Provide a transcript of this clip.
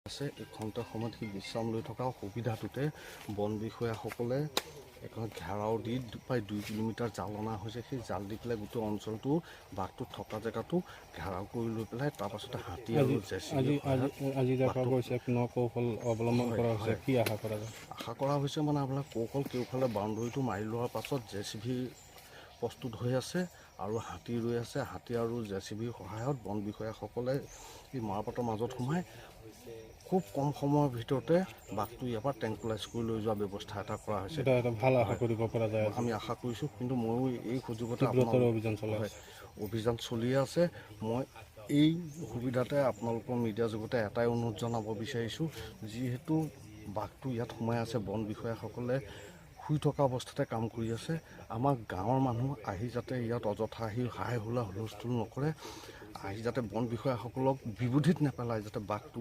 আছে এই খন্তেক সময়ত সি বিশ্ৰাম লৈ থকা সুবিধাটোতে বন বিষয়াসকলে এখন ঘেৰাও দি প্ৰায় 2 কিলোমিটাৰ জাল অনা হৈছে। সেই জাল দি পেলাই গোটেই অঞ্চলটো বাঘটো থকা জেগাটো ঘেৰাও কৰি লৈ পেলাই তাৰপাছতে হাতী আৰু কৌশল অৱলম্বন কৰা হৈছে। কি আশা কৰা যায়? আশা কৰা হৈছে মানে আপোনাৰ কৌশল কেওফালে বাউণ্ডৰীটো মাৰি লোৱাৰ পাছত JCB প্ৰস্তুত হৈ আছে আৰু হাতী ৰৈ আছে। হাতী আৰু JCBৰ সহায়ত বন বিষয়াসকলে এই মাৰপাতৰ মাজত সোমাই খুব কম সময়ৰ ভিতৰতে বাঘটো ইয়াৰ পৰা ট্ৰেংকুলাইজ কৰি লৈ যোৱাৰ ব্যৱস্থা এটা কৰা হৈছে। এটা ভাল আশা কৰিব পৰা যায়। আমি আশা কৰিছোঁ, কিন্তু ময়ো এই সুযোগতে অভিযান চলিয়ে আছে। মই এই সুবিধাতে আপোনালোকৰ মিডিয়াৰ যোগতে এটাই অনুৰোধ জনাব বিচাৰিছোঁ, যিহেতু বাঘটো ইয়াত সোমাই আছে, বন বিষয়াসকলে শুই থকা অৱস্থাতে কাম কৰি আছে। আমাৰ গাঁৱৰ মানুহ আহি যাতে ইয়াত অযথা আহি হাই হুলা হুলস্থুল নকৰে, আহি যাতে বন বিষয়াসকলক বিৰোধিত নেপেলায়, যাতে বাঘটো